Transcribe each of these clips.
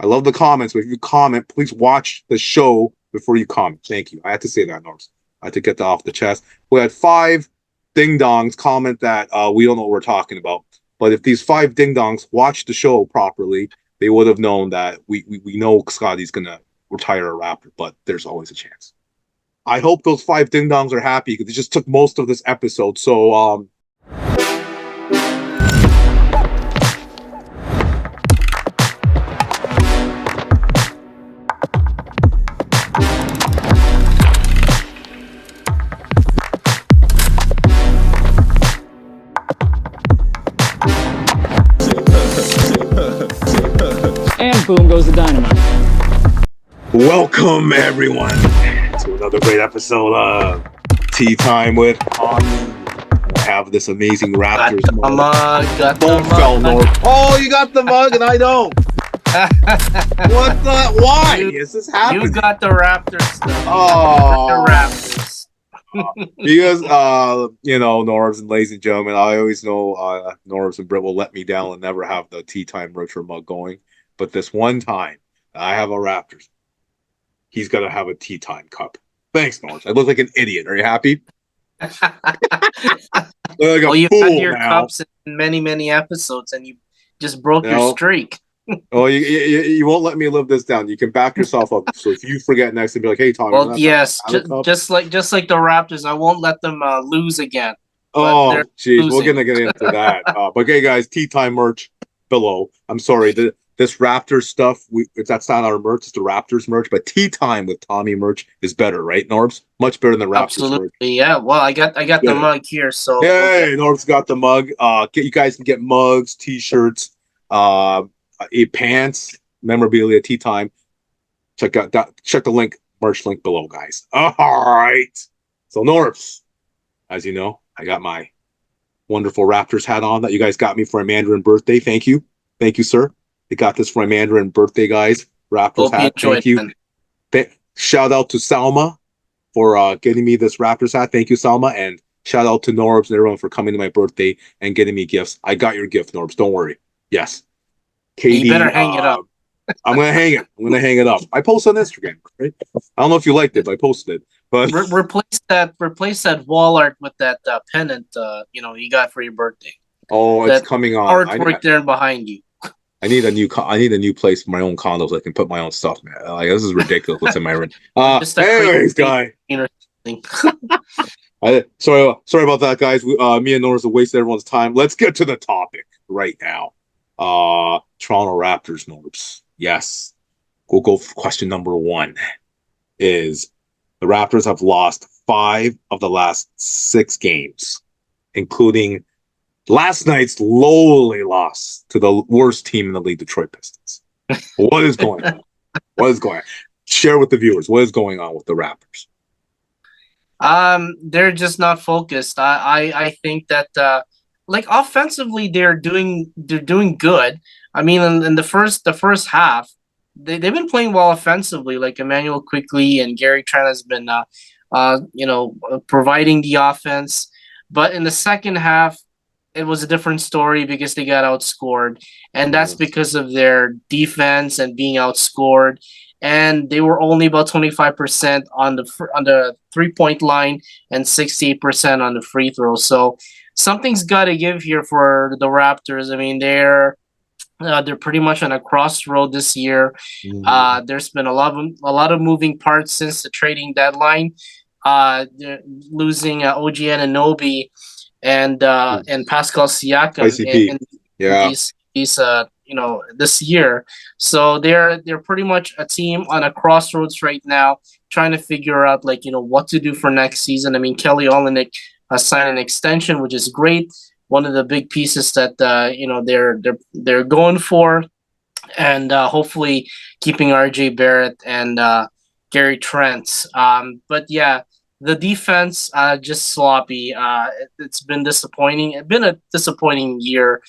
I love the comments, but if you comment, please watch the show before you comment. Thank you. I had to say that, Norbz. I had to get that off the chest. We had 5 ding dongs comment that we don't know what we're talking about. But if these 5 ding dongs watched the show properly, they would have known that we know Scotty's gonna retire a Raptor, but there's always a chance. I hope those 5 ding dongs are happy because they just took most of this episode. So and boom goes the dynamite. welcome everyone to another great episode of Tea Time with Tommy. I have this amazing Raptors mug. Don't fell North. Oh, you got the mug and I don't. What the? Why is this happening? You got the Raptors stuff. Oh, the Raptors. Because Norbz and ladies and gentlemen, I always know Norbz and Britt will let me down and never have the Tea Time Richard mug going. But this one time I have a Raptors, he's got to have a Tea Time cup. Thanks, Norbz. I look like an idiot. Are you happy? Well, you've had your cups in many, many episodes, and you just broke your streak. Oh, you won't let me live this down. You can back yourself up. So if you forget next and be like, "Hey, Tommy," well, yes, just like the Raptors, I won't let them lose again. Oh, geez, we're gonna get into that. But okay, guys, Tea Time merch below. I'm sorry, this Raptors stuff. That's not our merch. It's the Raptors merch. But Tea Time with Tommy merch is better, right, Norbz? Much better than Raptors. Absolutely, merch. Yeah. Well, I got the mug here, so hey, Norbz got the mug. You guys can get mugs, T-shirts, pants, memorabilia, Tea Time. Check the link, merch link below, guys. All right. So Norbz, as you know, I got my wonderful Raptors hat on that you guys got me for my Mandarin birthday. Thank you, sir. They got this for my Mandarin birthday, guys. Raptors hat. Thank you. Shout out to Salma for getting me this Raptors hat. Thank you, Salma, and shout out to Norbz and everyone for coming to my birthday and getting me gifts. I got your gift, Norbz. Don't worry. Yes. KD, you better hang it up. I'm gonna hang it. I post on Instagram. Right? I don't know if you liked it, but I posted it. But replace that wall art with that pennant. You got for your birthday. Oh, it's coming on. Artwork there behind you. I need a new place for my own condo so I can put my own stuff, man. Like, this is ridiculous. What's in my room? Anyways, guy. Sorry about that, guys. Me and Norbz have wasted everyone's time. Let's get to the topic right now. Toronto Raptors, Norbz. Yes. We'll go for question number 1. Is the Raptors have lost 5 of the last 6 games, including last night's lowly loss to the worst team in the league, Detroit Pistons. What is going on? Share with the viewers what is going on with the Raptors. They're just not focused. I think that offensively they're doing good. I mean, in the first half, they've been playing well offensively. Like Emmanuel Quickly and Gary Trent has been providing the offense. But in the second half, it was a different story because they got outscored, and that's because of their defense and being outscored. And they were only about 25% on the 3-point line and 68% on the free throw. So something's got to give here for the Raptors. I mean, they're pretty much on a crossroad this year. There's been a lot of moving parts since the trading deadline. Losing OG Anunoby and Pascal Siakam this year. So they're pretty much a team on a crossroads right now, trying to figure out what to do for next season. I mean, Kelly Olynyk has signed an extension, which is great. One of the big pieces that they're going for, and hopefully keeping RJ Barrett and Gary Trent. But yeah, the defense just sloppy. It's been disappointing. It's been a disappointing year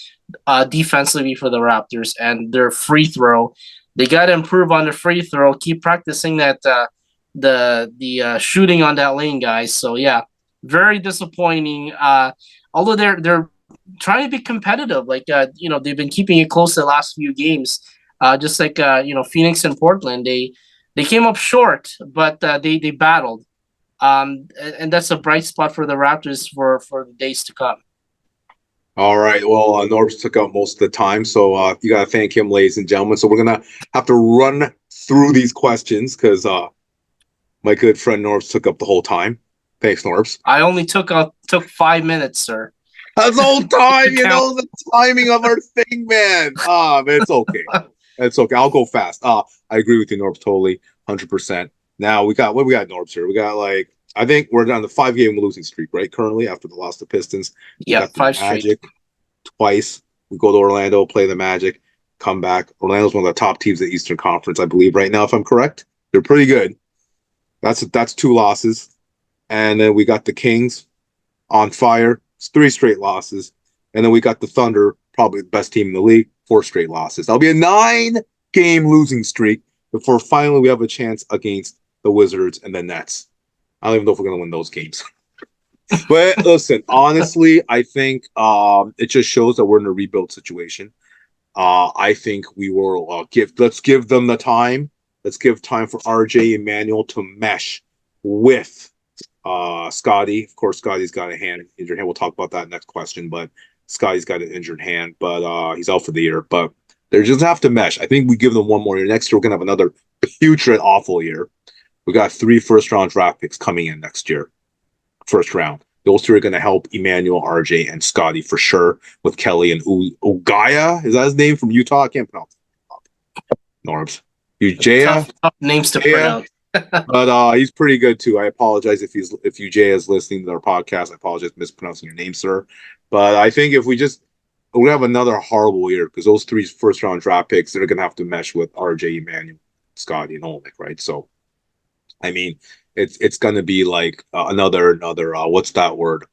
defensively for the Raptors, and their free throw. They got to improve on the free throw. Keep practicing that the shooting on that lane, guys. So yeah, very disappointing. Although they're trying to be competitive, they've been keeping it close the last few games. Just like Phoenix and Portland, they came up short, but they battled. And that's a bright spot for the Raptors for the days to come. All right. Well, Norbs took out most of the time, so you got to thank him, ladies and gentlemen. So we're gonna have to run through these questions because my good friend Norbs took up the whole time. Thanks, Norbs. I only took 5 minutes, sir. That's the whole time, the timing of our thing, man. But it's okay. It's okay. I'll go fast. I agree with you, Norbs, totally, 100%. Now we got Norbs here. We got I think we're on the 5-game losing streak, right? Currently, after the loss to Pistons. We got the 5 straight. Magic twice. We go to Orlando, play the Magic, come back. Orlando's one of the top teams in the Eastern Conference, I believe, right now, if I'm correct. They're pretty good. That's 2 losses. And then we got the Kings on fire. It's 3 straight losses. And then we got the Thunder, probably the best team in the league, 4 straight losses. That'll be a 9-game losing streak before finally we have a chance against the Wizards and the Nets. I don't even know if we're going to win those games. But listen, honestly, I think it just shows that we're in a rebuild situation. I think we will let's give them the time. Let's give time for RJ Emmanuel to mesh with Scotty. Of course, Scotty's got a injured hand. We'll talk about that next question, but Scotty's got an injured hand, but he's out for the year. But they just have to mesh. I think we give them one more year. Next year, we're going to have another putrid, awful year. We got 3 first-round draft picks coming in next year. First round. Those 2 are going to help Emmanuel, RJ, and Scotty for sure, with Kelly and Ugaya. Is that his name from Utah? I can't pronounce it. Norbs. Ujaya? Tough names to pronounce. But he's pretty good too. I apologize if Ujaya is listening to our podcast. I apologize for mispronouncing your name, sir. But I think if we're going to have another horrible year because those 3 first-round draft picks, they're going to have to mesh with RJ, Emmanuel, Scotty, and Olenek, right? So, I mean, it's going to be like another what's that word?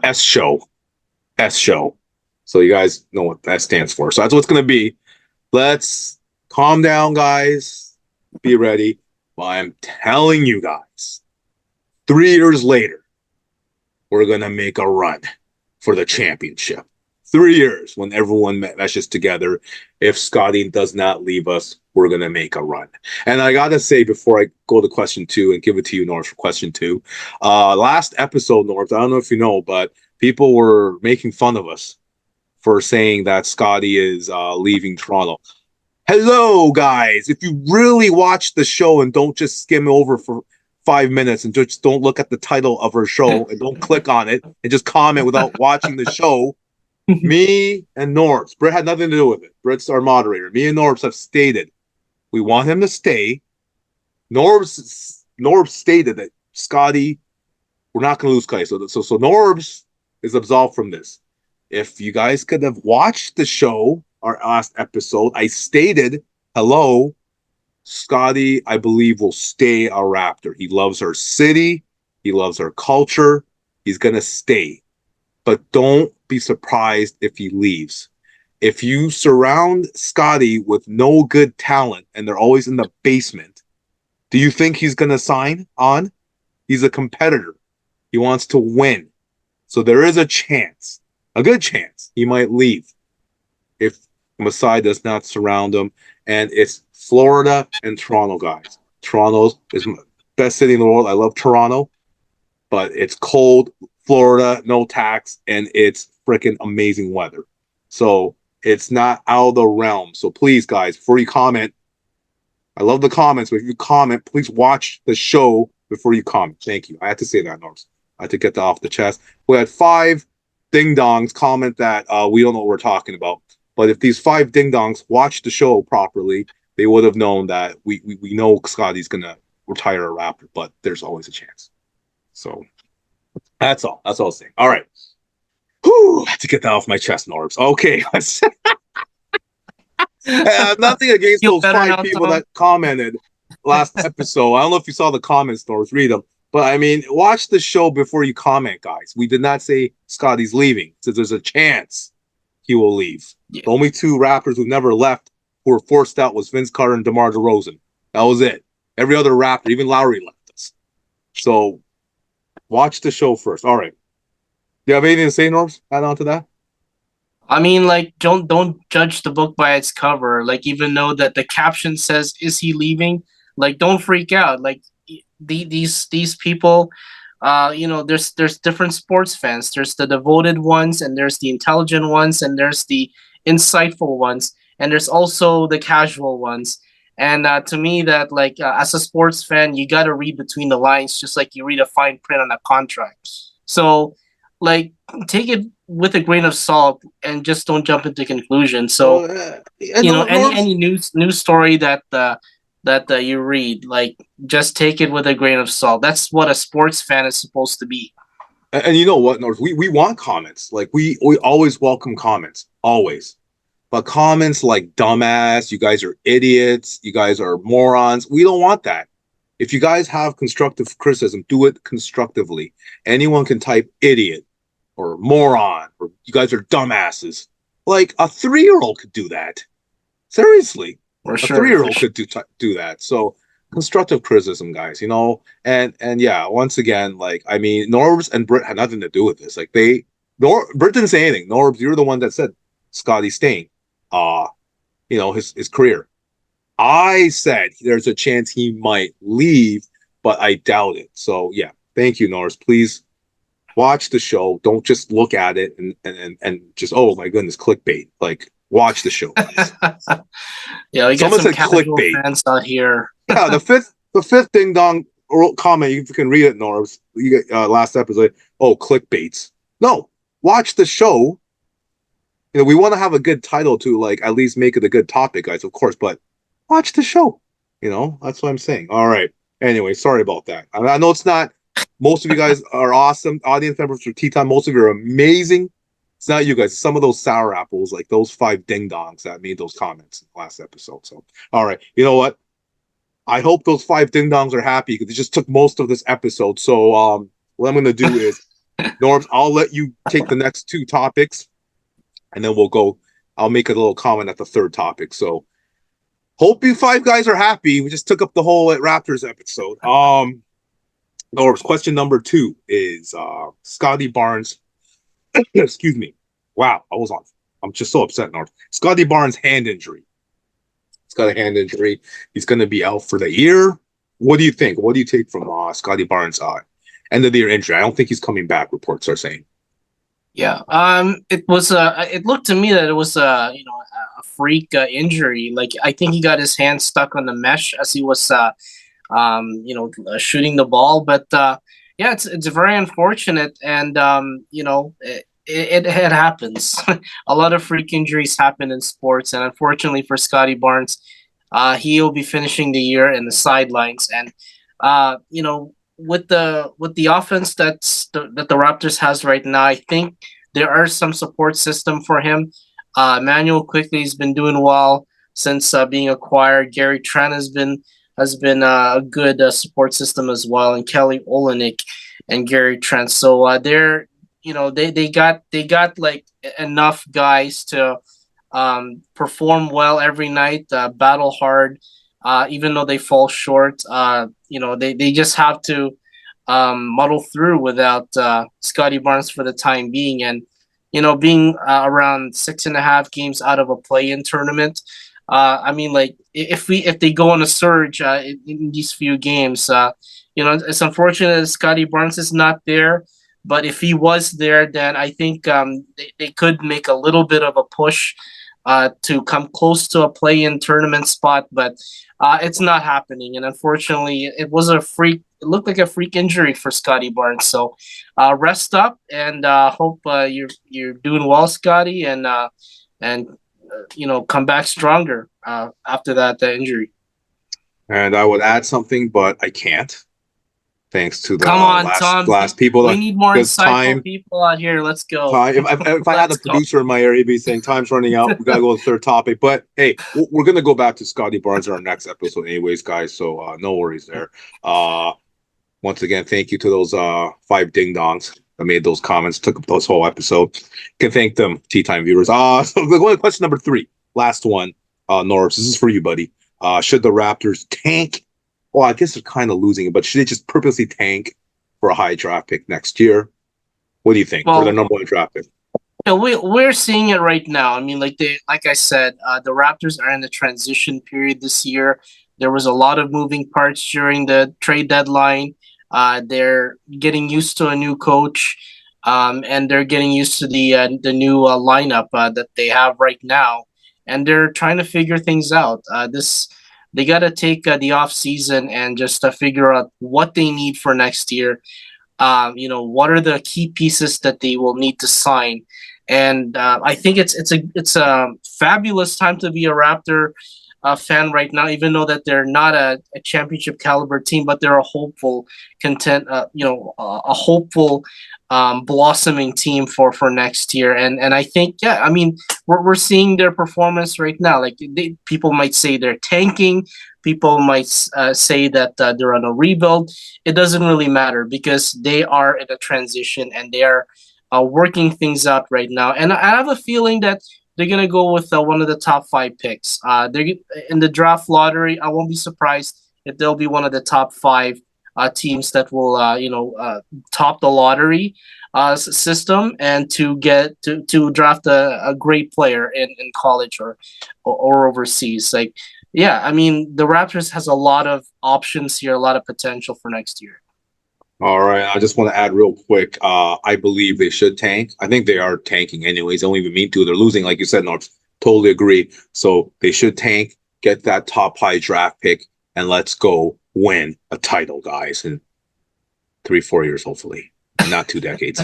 S show. So you guys know what that stands for. So that's what it's going to be. Let's calm down, guys. Be ready. Well, I'm telling you guys, 3 years later, we're going to make a run for the championship. 3 years when everyone meshes together. If Scotty does not leave us, we're going to make a run. And I got to say, before I go to question 2 and give it to you, Norbz, for question 2, last episode, Norbz, I don't know if you know, but people were making fun of us for saying that Scotty is leaving Toronto. Hello, guys. If you really watch the show and don't just skim over for 5 minutes and just don't look at the title of our show and don't click on it and just comment without watching the show, me and Norbz, Britt had nothing to do with it. Britt's our moderator. Me and Norbz have stated we want him to stay. Norbz stated that Scotty, we're not going to lose Scotty. So Norbz is absolved from this. If you guys could have watched the show, our last episode, I stated, hello, Scotty, I believe, will stay a Raptor. He loves our city. He loves our culture. He's going to stay. But don't be surprised if he leaves. If you surround Scotty with no good talent and they're always in the basement, do you think he's going to sign on? He's a competitor. He wants to win. So there is a chance, a good chance, he might leave if Masai does not surround him. And it's Florida and Toronto, guys. Toronto is the best city in the world. I love Toronto, but it's cold. Florida, no tax, and it's freaking amazing weather. So it's not out of the realm. So please, guys, before you comment, I love the comments, but if you comment, please watch the show before you comment. Thank you. I had to say that, Norbz. I had to get that off the chest. We had 5 ding-dongs comment that we don't know what we're talking about. But if these 5 ding-dongs watched the show properly, they would have known that we know Scotty's going to retire a Raptor, but there's always a chance. So that's all. That's all I'm saying. All right. Whew, I had to get that off my chest, Norbz. Okay. Nothing against those 5 people that commented last episode. I don't know if you saw the comments, Norbz. Read them. But, I mean, watch the show before you comment, guys. We did not say Scotty's leaving. So there's a chance he will leave. Yeah. The only 2 Raptors who never left who were forced out was Vince Carter and DeMar DeRozan. That was it. Every other Raptor, even Lowry, left us. So watch the show first. All right. Do you have anything to say, Norbz? Add on to that? I mean, like, don't judge the book by its cover. Like, even though that the caption says, "Is he leaving?" Like, don't freak out. Like, these people, there's different sports fans. There's the devoted ones, and there's the intelligent ones, and there's the insightful ones, and there's also the casual ones. And to me, that like as a sports fan, you got to read between the lines, just like you read a fine print on a contract. So, like, take it with a grain of salt and just don't jump into conclusions. So, And Norbs, any news story that you read, like, just take it with a grain of salt. That's what a sports fan is supposed to be. and you know what, Norbs, we want comments. Like we always welcome comments, always. But comments like "dumbass," "you guys are idiots," "you guys are morons," we don't want that. If you guys have constructive criticism, do it constructively. Anyone can type "idiot" or "moron" or "you guys are dumbasses." Like a 3-year-old could do that. Seriously, For a sure. 3-year-old could do that. So constructive criticism, guys. And yeah, once again, like I mean, Norbs and Britt had nothing to do with this. Like Britt didn't say anything. Norbs, you're the one that said Scotty staying. His career. I said there's a chance he might leave, but I doubt it. So yeah, thank you, Norris. Please watch the show. Don't just look at it and just, oh my goodness, clickbait. Like watch the show, guys. Yeah, we got Someone some said casual clickbait. fans out here. Yeah, the fifth ding dong comment, you can read it, Norris. You get last episode. Oh, clickbaits. No, watch the show. We want to have a good title to like at least make it a good topic, guys, of course, but watch the show. That's what I'm saying. All right. Anyway, sorry about that. I know it's not. Most of you guys are awesome. Audience members for Tea Time. Most of you are amazing. It's not you guys. Some of those sour apples, like those 5 ding dongs that made those comments in the last episode. So, all right. You know what? I hope those 5 ding dongs are happy because it just took most of this episode. So, what I'm going to do is, Norbs, I'll let you take the next 2 topics, and then we'll go. I'll make a little comment at the 3rd topic. So, hope you 5 guys are happy. We just took up the whole Raptors episode. Norbs, question number 2 is Scotty Barnes. Excuse me. Wow, I was on. I'm just so upset, Norbs. Scotty Barnes' hand injury. He's got a hand injury. He's going to be out for the year. What do you think? What do you take from Scotty Barnes' end of the year injury? I don't think he's coming back. Reports are saying. Yeah. It was. It looked to me that it was a freak injury. Like, I think he got his hand stuck on the mesh as he was shooting the ball. But yeah, it's very unfortunate, and it happens. A lot of freak injuries happen in sports, and unfortunately for Scotty Barnes, he'll be finishing the year in the sidelines. And with the offense that the Raptors has right now, I think there are some support system for him. Emmanuel Quickly has been doing well since being acquired. Gary Trent has been a good support system as well, and Kelly Olynyk and Gary Trent. So they got like enough guys to perform well every night, battle hard, even though they fall short. They just have to muddle through without Scotty Barnes for the time being, and being around 6.5 games out of a play-in tournament. I mean, like, if they go on a surge in these few games, it's unfortunate that Scotty Barnes is not there. But if he was there, then I think they could make a little bit of a push to come close to a play-in tournament spot. But it's not happening, and unfortunately, it was a freak. It looked like a freak injury for Scotty Barnes. So rest up, and hope you're doing well, Scotty, and come back stronger after that injury. And I would add something, but I can't. Thanks to the Come on, Tom. last people. We need more insightful time, people out here. Let's go. If I had a producer in my area, he'd be saying time's running out. We gotta go to the 3rd topic. But hey, we're gonna go back to Scotty Barnes in our next episode, anyways, guys. So no worries there. Once again, thank you to those 5 ding dongs that made those comments, took up this whole episode. Can thank them, Tea Time viewers. So we're going to question number 3, last one. Norbs, this is for you, buddy. Should the Raptors tank? Well, I guess they're kind of losing it, but should they just purposely tank for a high draft pick next year? What do you think? For the number 1 draft pick? Yeah, we're seeing it right now. I mean, like I said, the Raptors are in the transition period this year. There was a lot of moving parts during the trade deadline. They're getting used to a new coach, and they're getting used to the new lineup that they have right now, and they're trying to figure things out. This they got to take the off season and just figure out what they need for next year. What are the key pieces that they will need to sign, and I think it's a fabulous time to be a Raptor fan right now, even though that they're not a championship caliber team, but they're a hopeful a hopeful blossoming team for next year. And I think, yeah, I mean, we're seeing their performance right now. Like, people might say they're tanking, people might say that they're on a rebuild. It doesn't really matter because they are in a transition and they are working things out right now. And I have a feeling that they're gonna go with one of the top five picks. They're in the draft lottery. I won't be surprised if they'll be one of the top five teams that will, top the lottery system, and to get to draft a great player in college or overseas. Like, yeah, I mean, the Raptors has a lot of options here, a lot of potential for next year. All right, I just want to add real quick. I believe they should tank. I think they are tanking anyways. They don't even mean to. They're losing, like you said, Norbs. Totally agree. So they should tank, get that top high draft pick, and let's go win a title, guys, in 3-4 years, hopefully, and not 2 decades.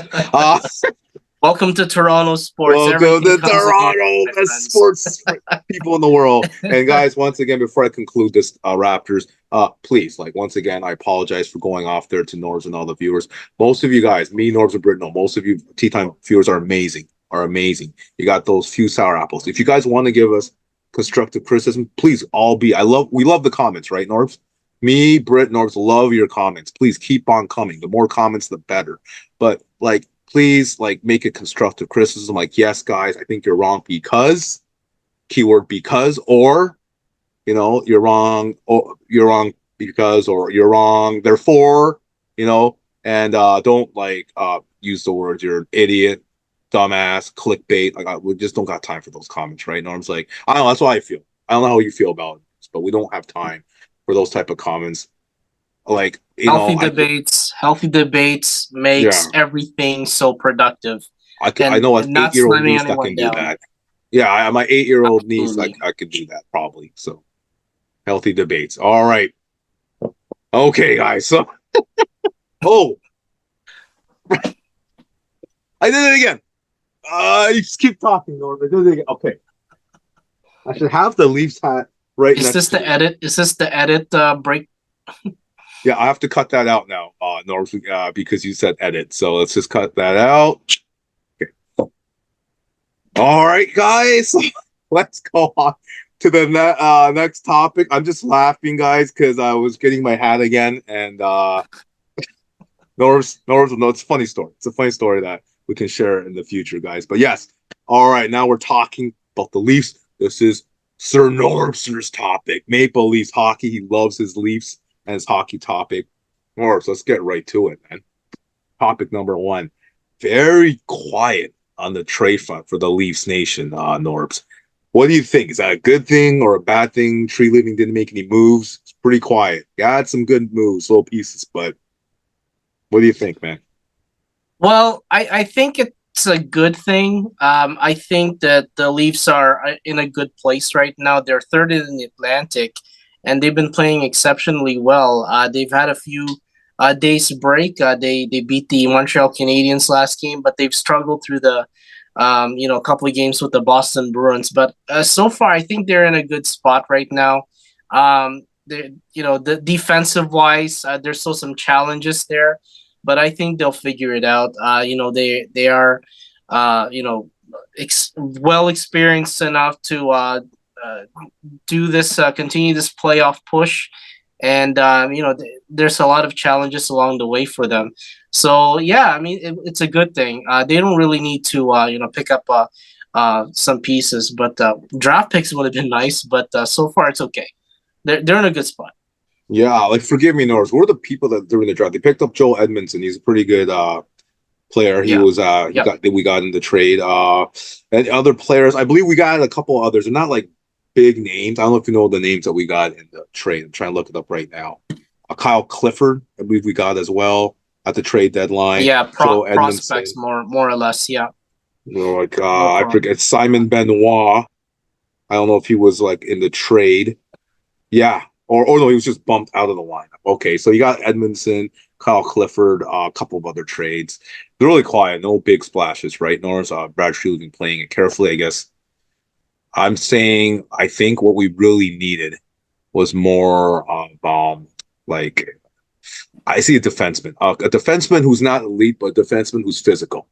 Welcome to Toronto sports. Welcome to Everything comes again, Toronto, my the friends. sports people in the world. And guys, once again, before I conclude this, Raptors, please, like, once again, I apologize for going off there to Norbs and all the viewers. Most of you guys, me, Norbs, and Brittany, most of you Tea Time viewers are amazing. You got those few sour apples. If you guys want to give us constructive criticism, please we love the comments, right, Norbs? Me, Britt, Norbs, love your comments. Please keep on coming. The more comments, the better. But, like, please, like, make a constructive criticism. Like, yes, guys, I think you're wrong because, keyword because, or, you're wrong, or you're wrong because, or you're wrong therefore, and don't, like, use the words you're an idiot, dumbass, clickbait. Like, we just don't got time for those comments, right? Norm's like, I don't know, that's how I feel. I don't know how you feel about it, but we don't have time for those type of comments. Like, Healthy debates yeah. makes everything so productive, I know an and not 8-year-old slamming niece that anyone can do down. that. Yeah, my 8-year-old niece, Absolutely. I could do that probably. So, healthy debates. All right. Okay, guys. So, oh, I did it again. You just keep talking, Norman. I did it again. Okay. I should have the Leafs hat right Is next this to the me. edit? Is this the edit break? Yeah, I have to cut that out now, Norm, because you said edit. So let's just cut that out. Okay. All right, guys. Let's go on to the next topic. I'm just laughing, guys, because I was getting my hat again, and Norbs, no, it's a funny story. It's a funny story that we can share in the future, guys. But yes, all right, now we're talking about the Leafs. This is Sir Norbs's topic. Maple Leafs hockey. He loves his Leafs and his hockey topic. Norbs, let's get right to it, man. Topic number one. Very quiet on the trade front for the Leafs Nation, Norbs. What do you think? Is that a good thing or a bad thing? Tree Living didn't make any moves. It's pretty quiet. Got some good moves, little pieces, but what do you think, man? Well, I think it's a good thing. I think that the Leafs are in a good place right now. They're third in the Atlantic, and they've been playing exceptionally well. They've had a few days break. They beat the Montreal Canadiens last game, but they've struggled through the a couple of games with the Boston Bruins. But so far, I think they're in a good spot right now. The defensive wise, there's still some challenges there, but I think they'll figure it out. They are, well experienced enough to do this, continue this playoff push, and there's a lot of challenges along the way for them. So yeah, I mean, it's a good thing. They don't really need to pick up some pieces, but draft picks would have been nice. But so far, it's okay. They're in a good spot. Yeah, like, forgive me, Norris. What are the people that during the draft they picked up? Joel Edmondson. He's a pretty good player. He Yeah. was Yep. we got in the trade. And other players, I believe we got a couple others. They're not like big names. I don't know if you know the names that we got in the trade. I'm trying to look it up right now. Kyle Clifford, I believe we got as well at the trade deadline. Yeah, Joe prospects Edmondson. more or less. Yeah, Like no I problem. forget Simon Benoit. I don't know if he was like in the trade. Yeah. Or no, he was just bumped out of the lineup. Okay, so you got Edmondson, Kyle Clifford, a couple of other trades. They're really quiet, no big splashes, right? Norris, Brad Shrew been playing it carefully, I guess. I'm saying I think what we really needed was more of like I see a defenseman who's not elite, but a defenseman who's physical.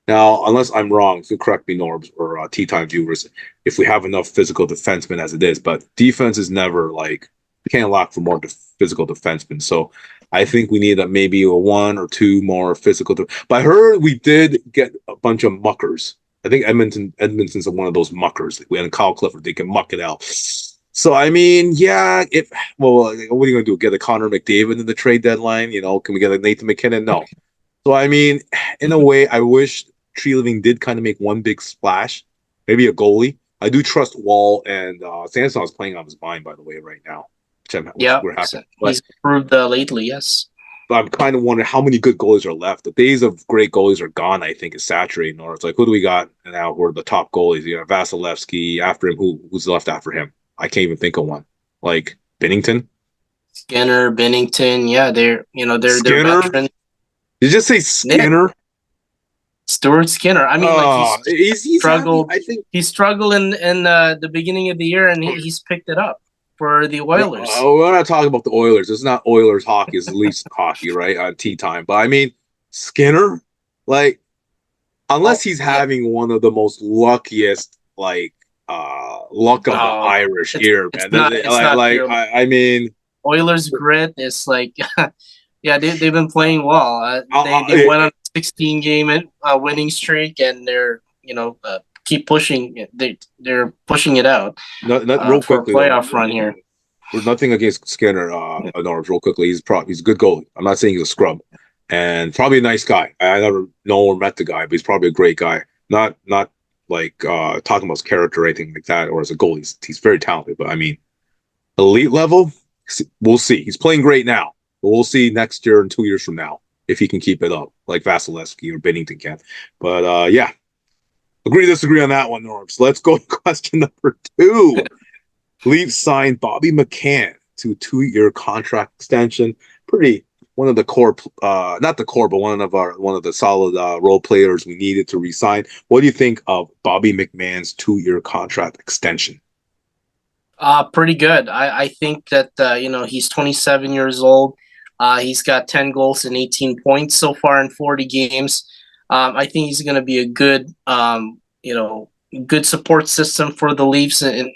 Now, unless I'm wrong, so correct me, Norbs or Tea Time viewers, if we have enough physical defensemen as it is, but defense is never like we can't lock for more physical defensemen. So I think we need maybe a one or two more physical. But I heard we did get a bunch of muckers. I think Edmonton's one of those muckers. We had Kyle Clifford; they can muck it out. So I mean, yeah. If what are you gonna do? Get a Connor McDavid in the trade deadline? You know, can we get a Nathan McKinnon? No. So I mean, in a way, I wish Tree Living did kind of make one big splash, maybe a goalie. I do trust Wall and Samson is playing on his mind, by the way, right now, which Yeah, we're happy. he's improved lately. Yes. But I'm kind of wondering how many good goalies are left. The days of great goalies are gone. I think is saturating. Or it's like, who do we got now? Who are the top goalies? You know, Vasilevsky. After him, who's left after him? I can't even think of one. Like Bennington, Skinner, Bennington. Yeah, they're Skinner. veterans. Did you just say Skinner? Stuart Skinner. I mean, like he's struggled. I think He struggled in the beginning of the year, and he's picked it up for the Oilers. We're not talking about the Oilers. It's not Oilers hockey. It's Leafs hockey, right? On tea time. But I mean, Skinner, like, unless he's having one of the most luckiest, like, luck of the Irish here, man. I mean, Oilers grit is like, yeah, they've been playing well. They went on a 16-game winning streak, and they're keep pushing. They're pushing it out. Real for quickly, a playoff run here. We're nothing against Skinner, Norbz, real quickly. He's a good goalie. I'm not saying he's a scrub, and probably a nice guy. I never know or met the guy, but he's probably a great guy. Not like talking about his character or anything like that, or as a goalie. He's very talented, but I mean, elite level, we'll see. He's playing great now, but we'll see next year and 2 years from now if he can keep it up, like Vasilevsky or Bennington can. But yeah, disagree on that one, Norbz. Let's go to question number 2. Leafs signed Bobby McMann to a 2-year contract extension. One of the core, not the core, but one of the solid role players we needed to re-sign. What do you think of Bobby McMann's 2-year contract extension? Pretty good. I think that he's 27 years old. He's got 10 goals and 18 points so far in 40 games. I think he's going to be a good good support system for the Leafs and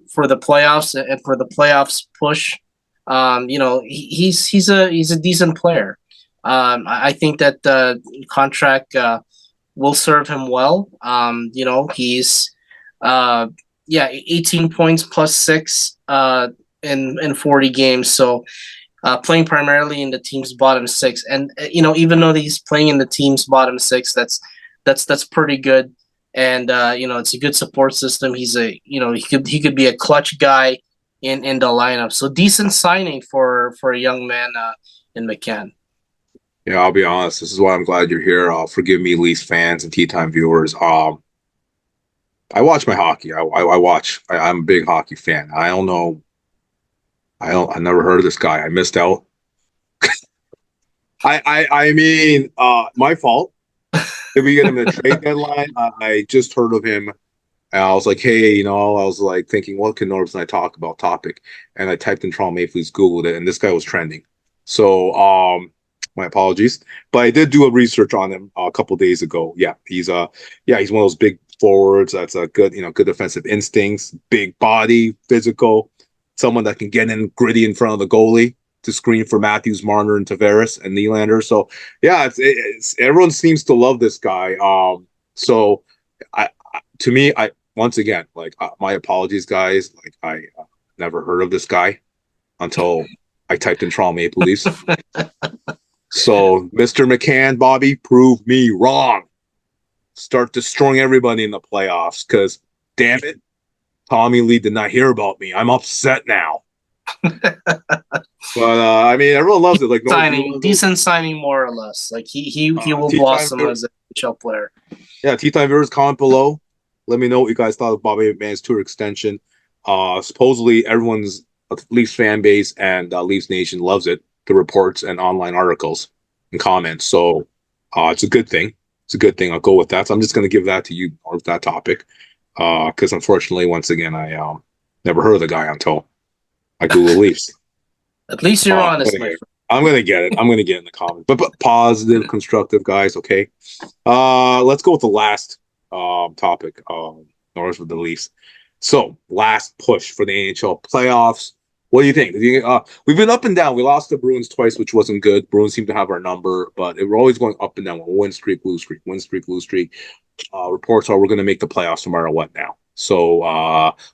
for the playoffs and for the playoffs push. He's a decent player. I think that the contract will serve him well. He's 18 points plus 6 in 40 games. So playing primarily in the team's bottom 6, and even though he's playing in the team's bottom 6, that's pretty good. And it's a good support system. He could be a clutch guy in the lineup. So decent signing for a young man in McMann. Yeah, I'll be honest. This is why I'm glad you're here. Forgive me, Leafs fans and Tea Time viewers. I watch my hockey. I'm a big hockey fan. I don't know. I never heard of this guy. I missed out. I mean, my fault. Did we get him in a trade deadline? I just heard of him. And I was like, hey, I was like thinking, what can Norbs and I talk about topic? And I typed in Toronto Maple Leafs, Googled it, and this guy was trending. So my apologies. But I did do a research on him a couple days ago. Yeah, he's one of those big forwards that's a good, good defensive instincts, big body, physical, someone that can get in gritty in front of the goalie to screen for Matthews, Marner, and Tavares and Nylander. So yeah, it's everyone seems to love this guy. So to me, once again, like my apologies, guys. Like I never heard of this guy until I typed in Toronto Maple Leafs. So, Mr. McMann, Bobby, prove me wrong. Start destroying everybody in the playoffs because, damn it, Tommy Lee did not hear about me. I'm upset now. But I mean, everyone loves it. Like Decent signing, more or less. Like he will Tea Time blossom as a NHL player. Yeah, Tea Time viewers, comment below. Let me know what you guys thought of Bobby McMann's tour extension. Supposedly, everyone's Leafs fan base and Leafs Nation loves it. The reports and online articles and comments. So it's a good thing. It's a good thing. I'll go with that. So I'm just going to give that to you or that topic. Because unfortunately, once again, I never heard of the guy until I Google Leafs. At least you're honest, my friend. I'm gonna get it. I'm gonna get it in the comments. But positive, constructive, guys. Okay. Let's go with the last topic. Norbz with the Leafs. So last push for the NHL playoffs. What do you think? We've been up and down. We lost the Bruins twice, which wasn't good. Bruins seem to have our number, but we're always going up and down. Win streak, lose streak, win streak, lose streak. Reports are we're going to make the playoffs no matter what now. So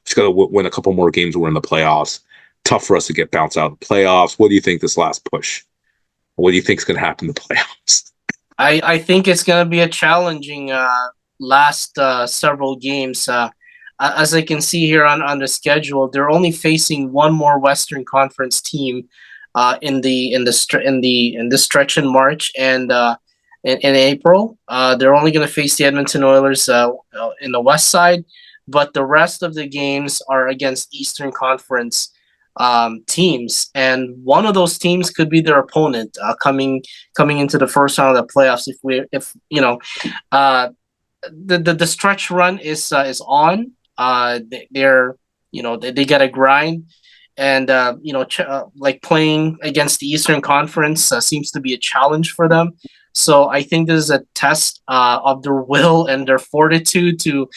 just got to win a couple more games. We're in the playoffs. Tough for us to get bounced out of the playoffs. What do you think this last push? What do you think is going to happen in the playoffs? I think it's going to be a challenging last several games. As I can see here on the schedule, they're only facing one more Western Conference team in this stretch in March and in April. They're only going to face the Edmonton Oilers in the West side, but the rest of the games are against Eastern Conference teams, and one of those teams could be their opponent coming into the first round of the playoffs. If you know, the stretch run is on. They're they got to grind, and like playing against the Eastern Conference seems to be a challenge for them. So I think this is a test of their will and their fortitude to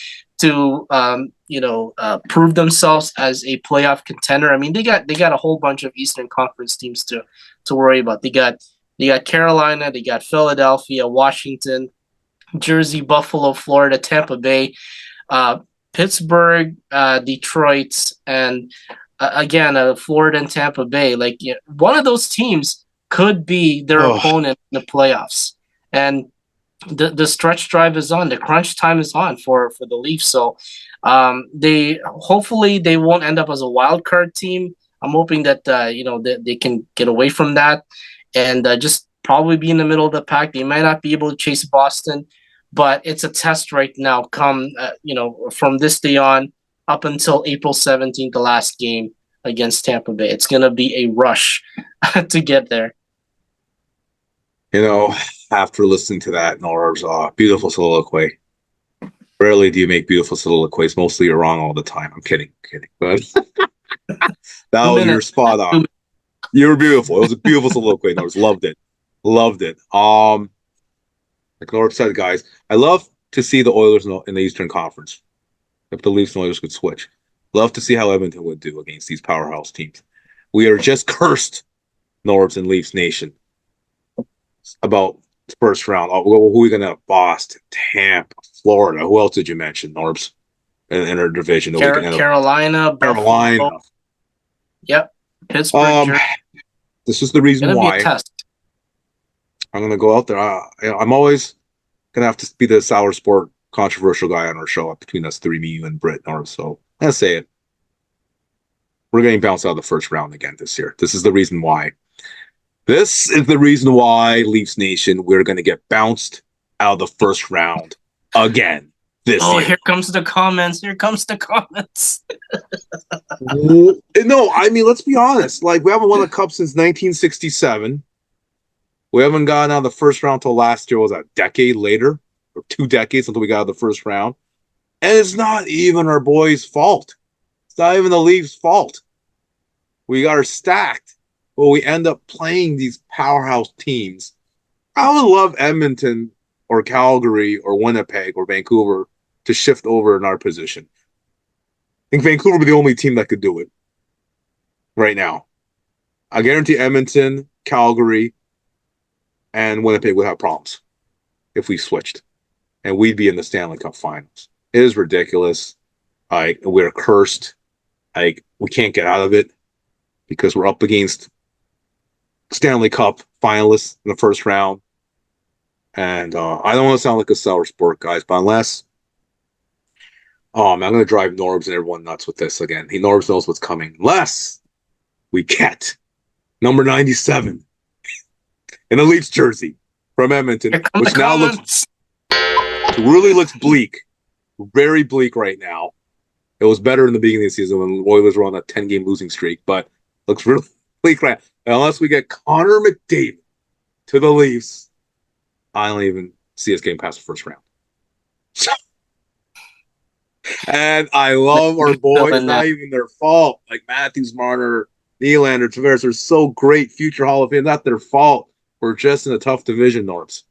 prove themselves as a playoff contender. I mean, they got a whole bunch of Eastern Conference teams to worry about. They got Carolina, they got Philadelphia, Washington, Jersey, Buffalo, Florida, Tampa Bay, Pittsburgh, Detroit, and again Florida and Tampa Bay. Like one of those teams could be their opponent in the playoffs, and the stretch drive is on. The crunch time is on for the Leafs. So they hopefully they won't end up as a wild card team. I'm hoping that they can get away from that and just probably be in the middle of the pack. They might not be able to chase Boston, but it's a test right now. Come from this day on up until April 17th, the last game against Tampa Bay. It's gonna be a rush to get there. After listening to that, Norbz, beautiful soliloquy. Rarely do you make beautiful soliloquies. Mostly you're wrong all the time. I'm kidding. But that was your spot on. You were beautiful. It was a beautiful soliloquy, Norbz. Loved it. Like Norbz said, guys, I love to see the Oilers in the Eastern Conference. If the Leafs and Oilers could switch. Love to see how Edmonton would do against these powerhouse teams. We are just cursed, Norbz and Leafs Nation, about first round. Who are we going to have? Boston, Tampa, Florida. Who else did you mention, Norbz, in our division? Carolina. Buffalo. Yep. Pittsburgh. This is the reason why I'm going to go out there. I'm always going to have to be the sour sport controversial guy on our show between us three, me, you, and Britt, Norbz. So let's say it. We're getting bounced out of the first round again this year. This is the reason why. This is the reason why, Leafs Nation, we're going to get bounced out of the first round again this year. Here comes the comments. No, I mean, let's be honest. Like, we haven't won a cup since 1967. We haven't gotten out of the first round till last year. Was that a decade later? Or 2 decades until we got out of the first round? And it's not even our boys' fault. It's not even the Leafs' fault. We got her stacked. Well, we end up playing these powerhouse teams. I would love Edmonton or Calgary or Winnipeg or Vancouver to shift over in our position. I think Vancouver would be the only team that could do it right now. I guarantee Edmonton, Calgary, and Winnipeg would have problems if we switched. And we'd be in the Stanley Cup Finals. It is ridiculous. We're cursed. We can't get out of it because we're up against Stanley Cup finalists in the first round. And I don't want to sound like a sour sport, guys, but unless I'm going to drive Norbz and everyone nuts with this again. Norbz knows what's coming. Unless we get number 97 in the Leafs jersey from Edmonton, which now really looks bleak. Very bleak right now. It was better in the beginning of the season when the Oilers were on a 10-game losing streak, but looks really bleak right now. Unless we get Connor McDavid to the Leafs, I don't even see us getting past the first round. And I love our boys. Not even their fault. Like Matthews, Marner, Nylander, Tavares are so great, future Hall of Fame. Not their fault. We're just in a tough division, Norbz.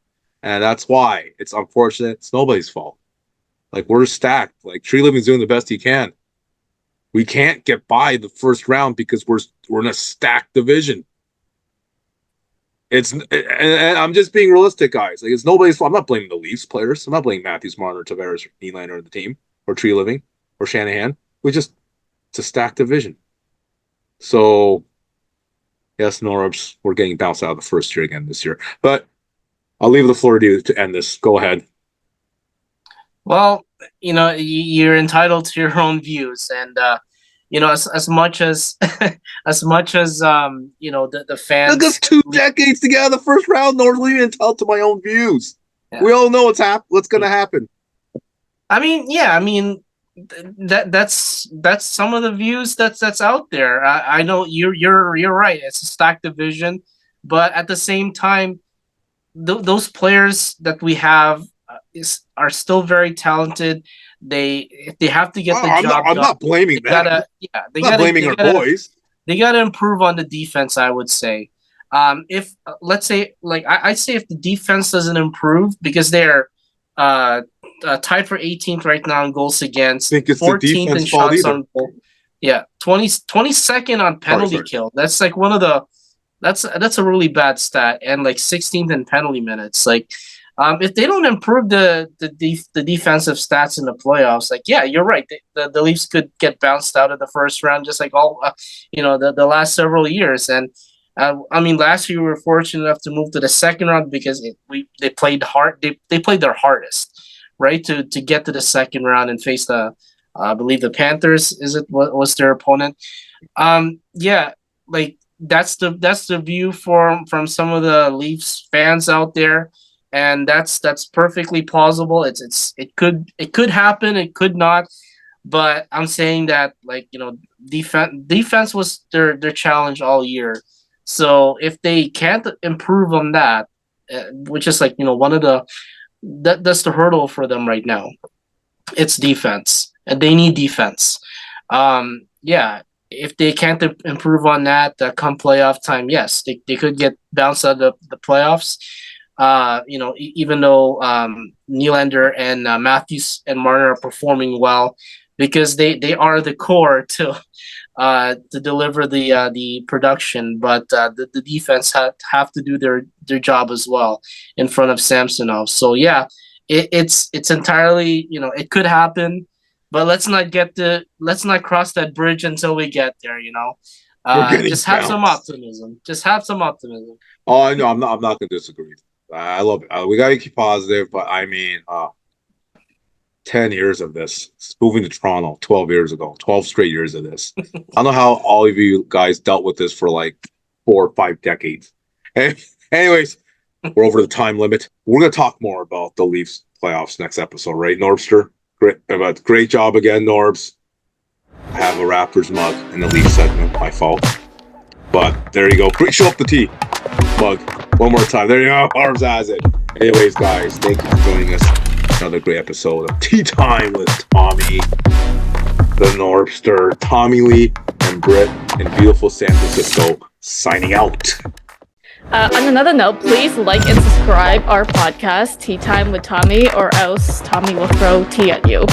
And that's why it's unfortunate. It's nobody's fault. Like, we're stacked. Like, Tree Living's doing the best he can. We can't get by the first round because we're in a stacked division. And I'm just being realistic, guys. Like, it's nobody's fault. I'm not blaming the Leafs players. I'm not blaming Matthews, Marner, Tavares, or Nylander, or the team, or Tree Living, or Shanahan. It's a stacked division. So, yes, Norbz, we're getting bounced out of the first year again this year. But I'll leave the floor to you to end this. Go ahead. Well, you're entitled to your own views, and as much as the fans. Took us 2 decades to get out of the first round. Normally entitled to my own views. Yeah. We all know what's going to happen. That's some of the views that's out there. I know you're right. It's a stacked division, but at the same time, those players that we have are still very talented. They have to get the job done. I'm not blaming them. They gotta blaming our boys. They gotta improve on the defense, I would say. If let's say, like I'd say, if the defense doesn't improve, because they're tied for 18th right now in goals against, 14th in shots on goal. Yeah, 22nd on penalty kill. That's like one of the that's a really bad stat, and like 16th in penalty minutes. Like, if they don't improve the defensive stats in the playoffs, like, yeah, you're right. The Leafs could get bounced out of the first round, just like all the last several years. And last year we were fortunate enough to move to the second round because they played hard. They played their hardest, right, to get to the second round and face I believe the Panthers. Was their opponent? Yeah, like that's the view from some of the Leafs fans out there. And that's perfectly plausible. It could happen. It could not. But I'm saying that, like, defense was their challenge all year. So if they can't improve on that, which is like one of that's the hurdle for them right now. It's defense, and they need defense. Yeah, if they can't improve on that, come playoff time, yes, they could get bounced out of the playoffs. Even though Nylander and Matthews and Marner are performing well, because they are the core to deliver the production, but the defense have to do their job as well in front of Samsonov. So yeah, it's entirely it could happen, but let's not cross that bridge until we get there. Just have some optimism. Oh, I know. I'm not going to disagree. I love it. We got to keep positive, but 10 years of this. Moving to Toronto 12 years ago, 12 straight years of this. I don't know how all of you guys dealt with this for like 4 or 5 decades. Anyways, we're over the time limit. We're going to talk more about the Leafs playoffs next episode, right, Norbster? Great job again, Norbz. I have a Raptors mug in the Leafs segment, my fault. But there you go. Show up the tea mug one more time. There you go. Norbz has it. Anyways, guys, thank you for joining us. Another great episode of Tea Time with Tommy, the Norbster, Tommy Lee, and Britt in beautiful San Francisco, signing out. On another note, please like and subscribe our podcast, Tea Time with Tommy, or else Tommy will throw tea at you.